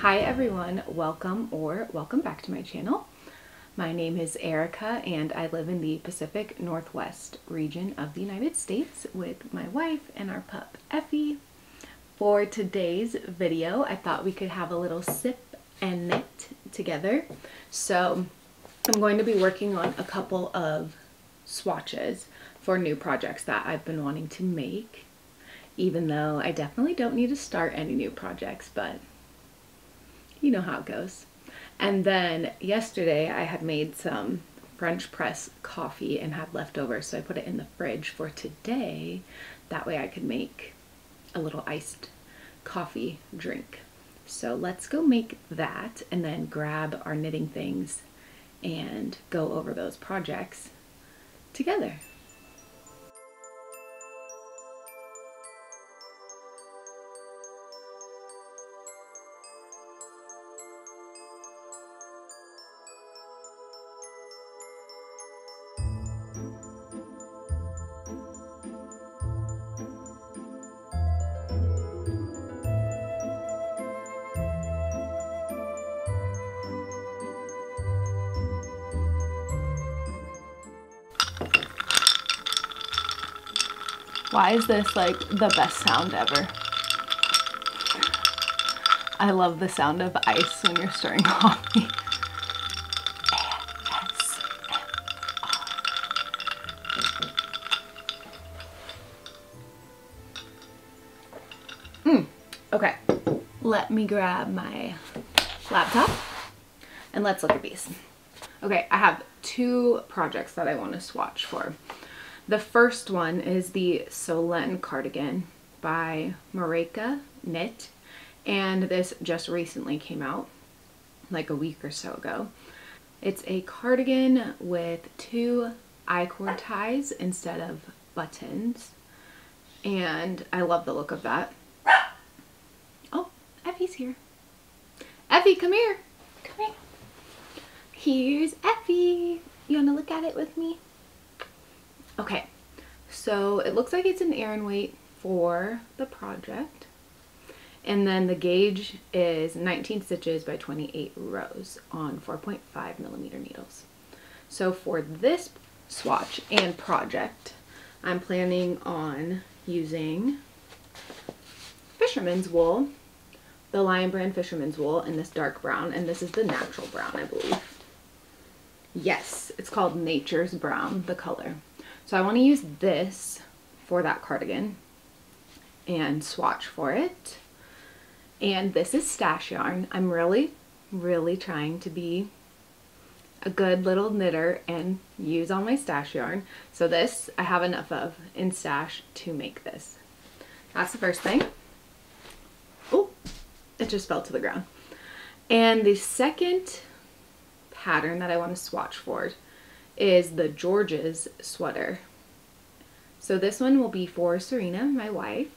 Hi everyone, welcome back to my channel. My name is Erica and I live in the Pacific Northwest region of the United States with my wife and our pup Effie. For today's video, I thought we could have a little sip and knit together. So I'm going to be working on a couple of swatches for new projects that I've been wanting to make, even though I definitely don't need to start any new projects, but you know how it goes. And then yesterday I had made some French press coffee and had leftovers, so I put it in the fridge for today. That way I could make a little iced coffee drink. So let's go make that and then grab our knitting things and go over those projects together. Why is this like the best sound ever? I love the sound of ice when you're stirring coffee. Okay, let me grab my laptop and let's look at these. Okay, I have two projects that I want to swatch for. The first one is the Solene cardigan by Marika Knit, and this just recently came out like a week or so ago. It's a cardigan with two I-cord ties instead of buttons, and I love the look of that. Oh, Effie's here. Effie, come here. Come here. Here's Effie. You want to look at it with me? Okay, so it looks like it's an Aran weight for the project. And then the gauge is 19 stitches by 28 rows on 4.5mm needles. So for this swatch and project, I'm planning on using fisherman's wool, the Lion Brand fisherman's wool in this dark brown, and this is the natural brown, I believe. Yes, it's called Nature's Brown, the color. So I want to use this for that cardigan and swatch for it. And this is stash yarn. I'm really trying to be a good little knitter and use all my stash yarn. So this I have enough of in stash to make this. That's the first thing. Oh, it just fell to the ground. And the second pattern that I want to swatch for is the George's sweater. So this one will be for Serena, my wife.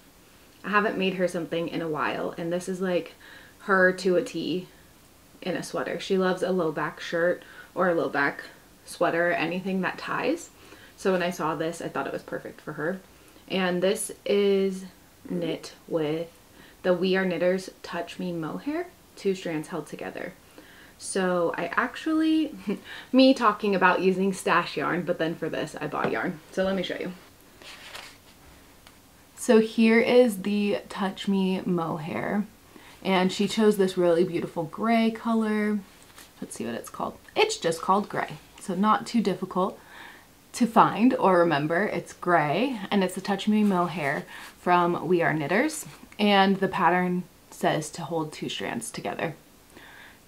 I haven't made her something in a while, and this is like her to a T in a sweater. She loves a low back shirt or a low back sweater, anything that ties. So when I saw this, I thought it was perfect for her. And this is knit with the We Are Knitters Touch Me mohair, 2 strands held together. So I actually, me talking about using stash yarn, but then for this I bought yarn. So let me show you. So here is the Touch Me mohair, and she chose this really beautiful gray color. Let's see what it's called. It's just called gray, so not too difficult to find or remember. It's gray, and it's the Touch Me mohair from We Are Knitters, and the pattern says to hold 2 strands together.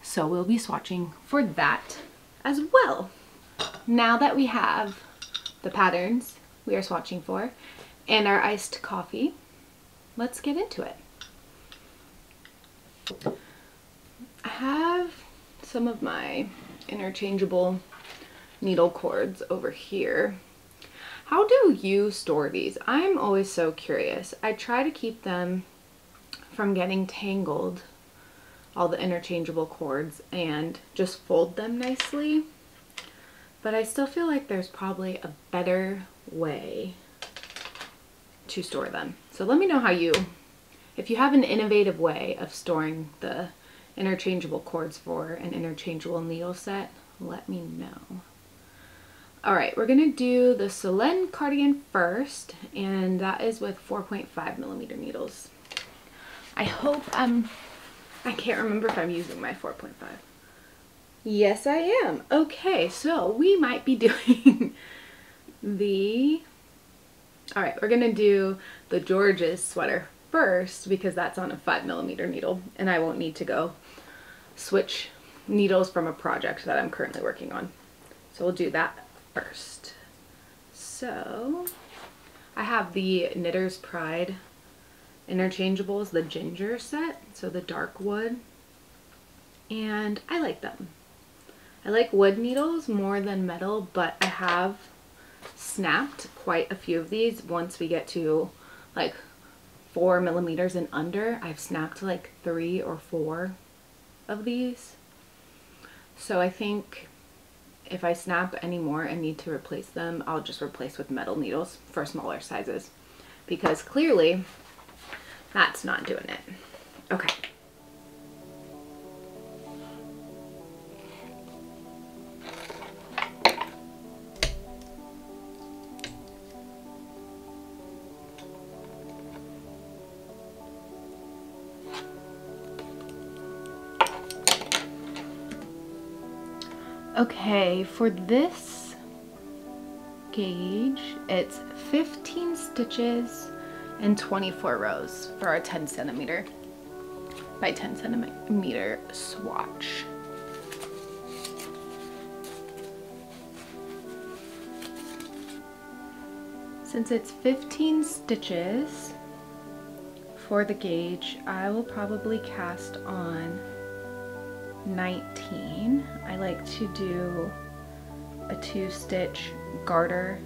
So we'll be swatching for that as well. Now that we have the patterns we are swatching for and our iced coffee, let's get into it. I have some of my interchangeable needle cords over here. How do you store these? I'm always so curious. I try to keep them from getting tangled, all the interchangeable cords, and just fold them nicely, but I still feel like there's probably a better way to store them. So let me know how you, if you have an innovative way of storing the interchangeable cords for an interchangeable needle set, let me know. All right, we're gonna do the Solene cardigan first, and that is with 4.5mm needles. I hope I can't remember if I'm using my 4.5. Yes, I am. Okay, so we might be doing all right, we're gonna do the George's sweater first because that's on a 5mm needle, and I won't need to go switch needles from a project that I'm currently working on. So we'll do that first. So I have the Knitter's Pride interchangeables, the ginger set, so the dark wood, and I like them. I like wood needles more than metal, but I have snapped quite a few of these. Once we get to like 4mm and under, I've snapped like 3 or 4 of these. So I think if I snap any more and need to replace them, I'll just replace with metal needles for smaller sizes, because clearly that's not doing it. Okay. Okay, for this gauge, it's 15 stitches and 24 rows for a 10cm by 10cm swatch. Since it's 15 stitches for the gauge, I will probably cast on 19. I like to do a 2-stitch garter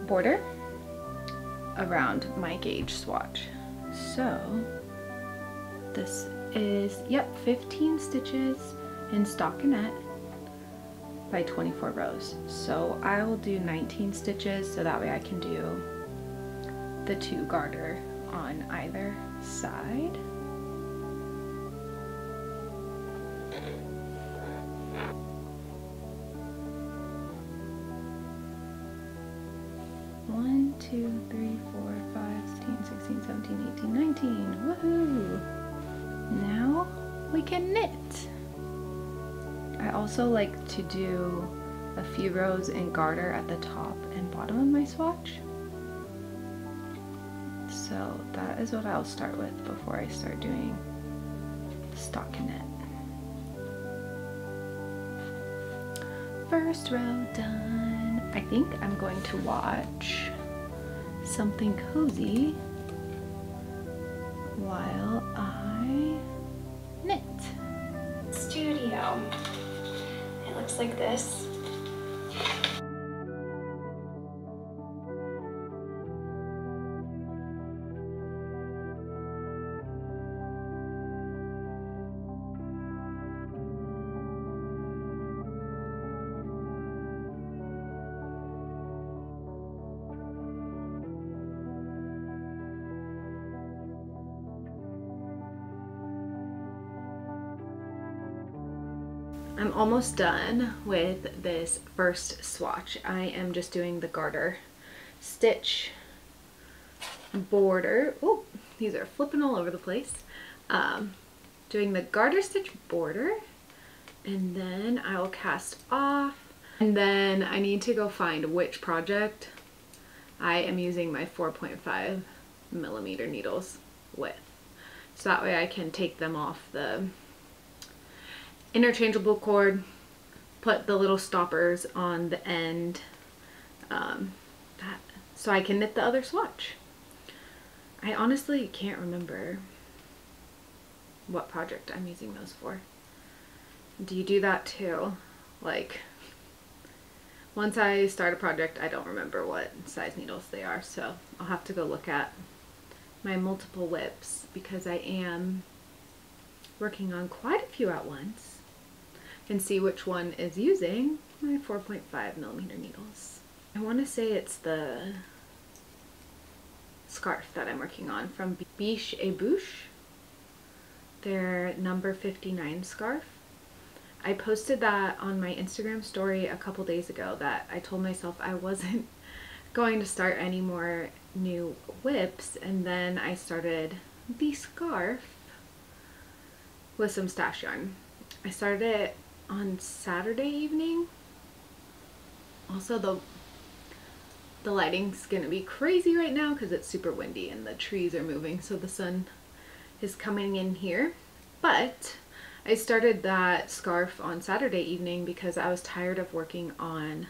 border around my gauge swatch. So this is, yep, 15 stitches in stockinette by 24 rows. So I will do 19 stitches so that way I can do the 2 garter on either side. One, 2, 3, 4, 5, 16, 17, 18, 19. Woohoo! Now we can knit. I also like to do a few rows in garter at the top and bottom of my swatch. So that is what I'll start with before I start doing stockinette. First row done. I think I'm going to watch something cozy while I knit. Studio. It looks like this. I'm almost done with this first swatch. I am just doing the garter stitch border. Oh, these are flipping all over the place. Doing the garter stitch border, and then I will cast off, and then I need to go find which project I am using my 4.5mm needles with, so that way I can take them off the interchangeable cord, put the little stoppers on the end, so I can knit the other swatch. I honestly can't remember what project I'm using those for. Do you do that too? Like, once I start a project, I don't remember what size needles they are, so I'll have to go look at my multiple whips because I am working on quite a few at once, and see which one is using my 4.5mm needles. I want to say it's the scarf that I'm working on from Biche et Bouche. their number 59 scarf. I posted that on my Instagram story a couple days ago that I told myself I wasn't going to start any more new whips, and then I started the scarf with some stash yarn. I started it on Saturday evening. Also, the lighting's gonna be crazy right now because it's super windy and the trees are moving, so the sun is coming in here. But I started that scarf on Saturday evening because I was tired of working on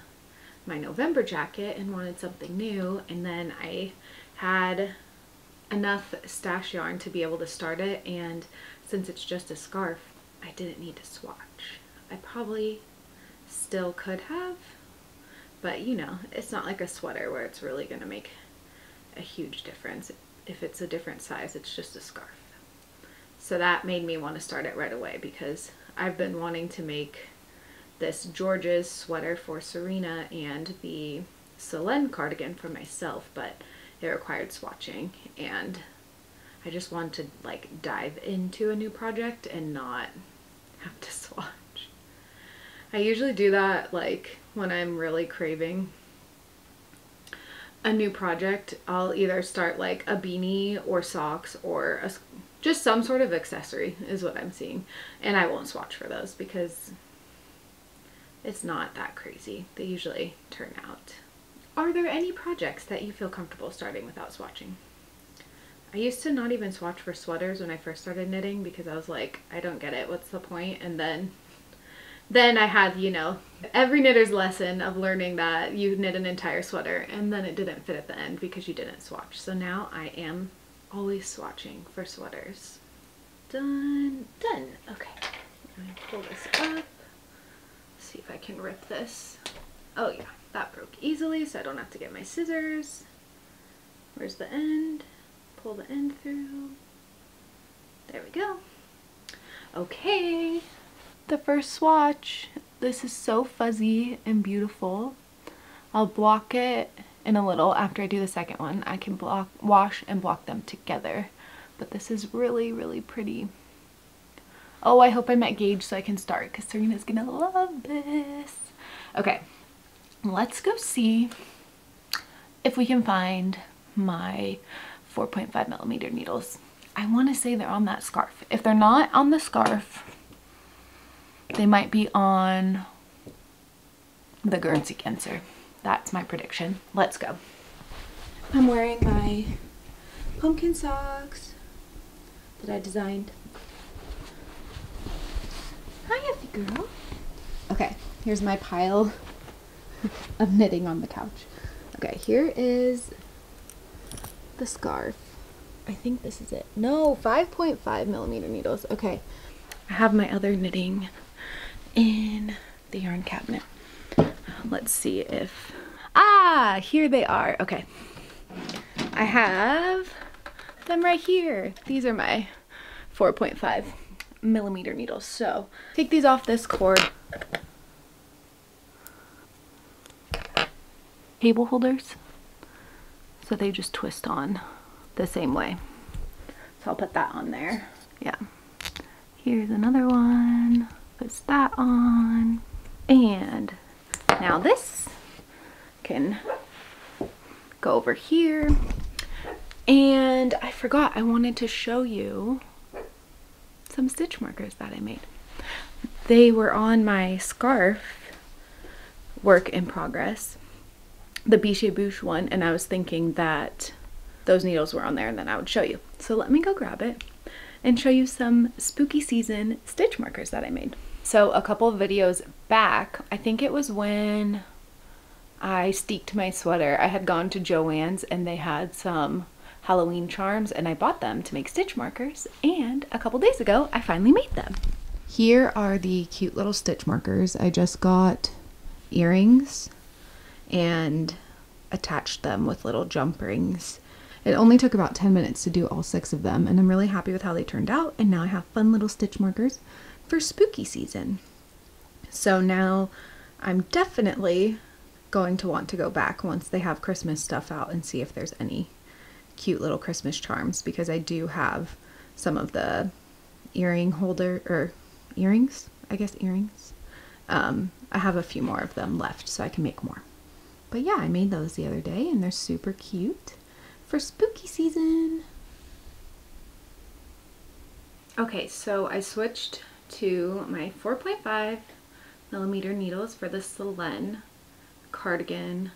my November jacket and wanted something new, and then I had enough stash yarn to be able to start it, and since it's just a scarf, I didn't need to swatch. I probably still could have, but you know, it's not like a sweater where it's really gonna make a huge difference. If it's a different size, it's just a scarf. So that made me want to start it right away because I've been wanting to make this George's sweater for Serena and the Solene cardigan for myself, but it required swatching, and I just wanted to like dive into a new project and not have to swatch. I usually do that like when I'm really craving a new project. I'll either start like a beanie or socks or just some sort of accessory is what I'm seeing, and I won't swatch for those because it's not that crazy. They usually turn out. Are there any projects that you feel comfortable starting without swatching? I used to not even swatch for sweaters when I first started knitting because I was like, I don't get it, what's the point? And then I had, you know, every knitter's lesson of learning that you knit an entire sweater and then it didn't fit at the end because you didn't swatch. So now I am always swatching for sweaters. Done. Okay, let me pull this up. See if I can rip this. Oh yeah, that broke easily, so I don't have to get my scissors. Where's the end? Pull the end through. There we go. Okay, the first swatch. This is so fuzzy and beautiful. I'll block it in a little after I do the second one. I can wash and block them together, but this is really, really pretty. Oh, I hope I'm at gauge so I can start because Serena's gonna love this. Okay, let's go see if we can find my 4.5mm needles. I want to say they're on that scarf. If they're not on the scarf, they might be on the Guernsey Genser. That's my prediction. Let's go. I'm wearing my pumpkin socks that I designed. Hi, Effie girl. Okay, here's my pile of knitting on the couch. Okay, here is the scarf. I think this is it. No, 5.5mm needles. Okay, I have my other knitting in the yarn cabinet. Let's see if... Ah, here they are. Okay, I have them right here. These are my 4.5mm needles. So take these off this cord. Cable holders, so they just twist on the same way. So I'll put that on there. Yeah, here's another one. Puts that on, and now this can go over here. And I forgot, I wanted to show you some stitch markers that I made. They were on my scarf work in progress, the Biche Bouche one, and I was thinking that those needles were on there and then I would show you. So let me go grab it and show you some spooky season stitch markers that I made. So a couple of videos back, I think it was when I steeked my sweater, I had gone to Joann's and they had some Halloween charms and I bought them to make stitch markers, and a couple days ago I finally made them. Here are the cute little stitch markers. I just got earrings and attached them with little jump rings. It only took about 10 minutes to do all 6 of them, and I'm really happy with how they turned out, and now I have fun little stitch markers for spooky season. So now I'm definitely going to want to go back once they have Christmas stuff out and see if there's any cute little Christmas charms, because I do have some of the earring holder, or earrings, I guess earrings. I have a few more of them left so I can make more. But yeah, I made those the other day and they're super cute for spooky season. Okay, so I switched to my 4.5 millimeter needles for the Solene cardigan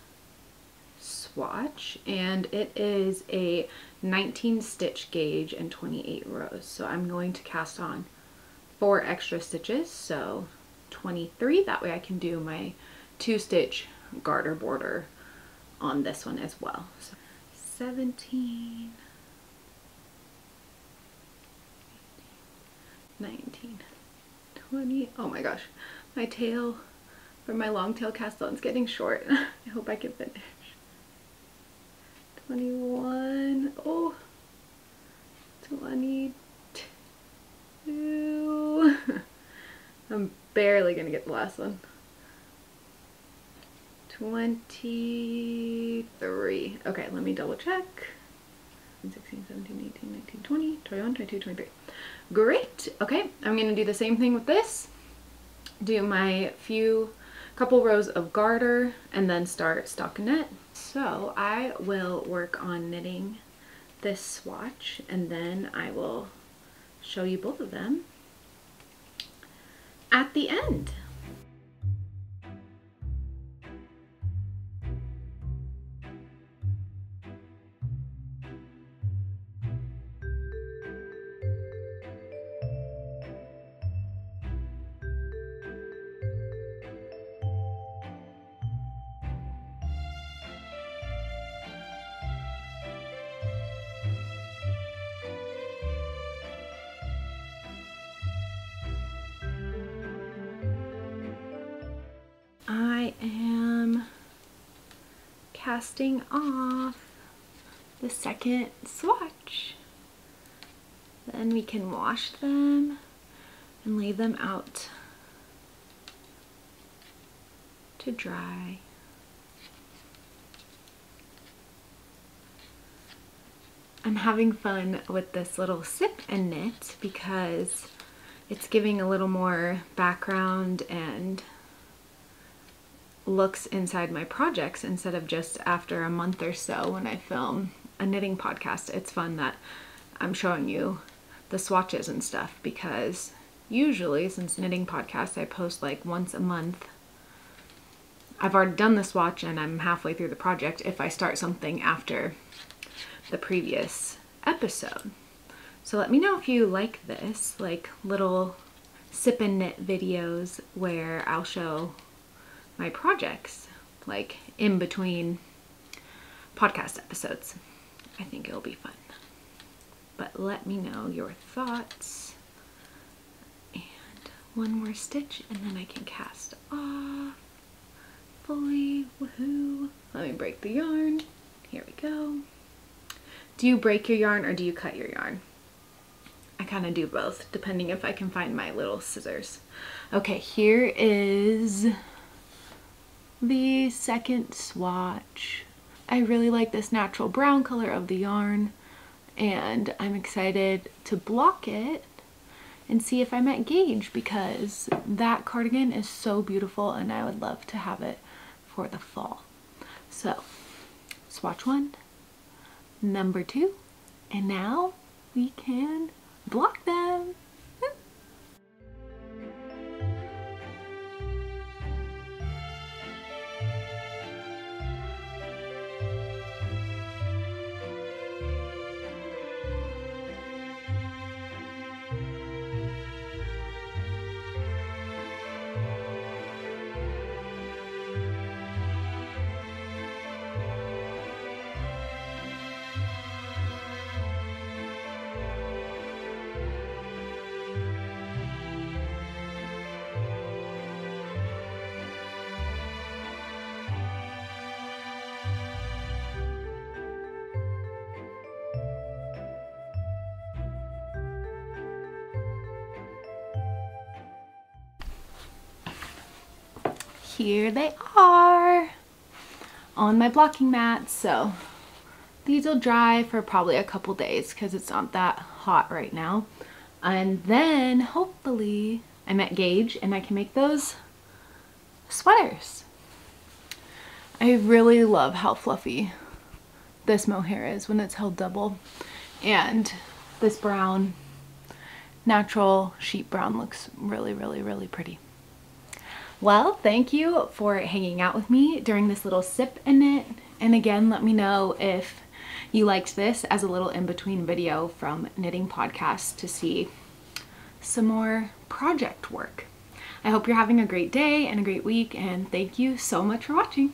swatch, and it is a 19 stitch gauge and 28 rows. So I'm going to cast on 4 extra stitches, so 23. That way I can do my 2-stitch garter border on this one as well. So 17, 19, 20. Oh my gosh, my tail for my long tail cast on's getting short. I hope I can finish. 21. Oh, 22. I'm barely gonna get the last one. 23. Okay, let me double check. 16, 17, 18, 19, 20, 21, 22, 23. Great. Okay, I'm gonna do the same thing with this. Do my couple rows of garter and then start stockinette. So I will work on knitting this swatch and then I will show you both of them at the end. I am casting off the second swatch. Then we can wash them and lay them out to dry. I'm having fun with this little sip and knit because it's giving a little more background and looks inside my projects instead of just after a month or so when I film a knitting podcast. It's fun that I'm showing you the swatches and stuff because usually, since knitting podcasts, I post like once a month. I've already done the swatch and I'm halfway through the project if I start something after the previous episode. So let me know if you like this, like little sip and knit videos where I'll show my projects like in between podcast episodes. I think it'll be fun. But let me know your thoughts. And one more stitch and then I can cast off fully. Woohoo! Let me break the yarn. Here we go. Do you break your yarn or do you cut your yarn? I kind of do both, depending if I can find my little scissors. Okay, here is the second swatch. I really like this natural brown color of the yarn and I'm excited to block it and see if I'm at gauge because that cardigan is so beautiful and I would love to have it for the fall. So swatch 1, number 2, and now we can block them. Here they are on my blocking mat. So these will dry for probably a couple days because it's not that hot right now. And then hopefully I met Gage and I can make those sweaters. I really love how fluffy this mohair is when it's held double, and this brown, natural sheep brown looks really, really, really pretty. Well, thank you for hanging out with me during this little sip and knit. And again, let me know if you liked this as a little in-between video from Knitting Podcast to see some more project work. I hope you're having a great day and a great week, and thank you so much for watching.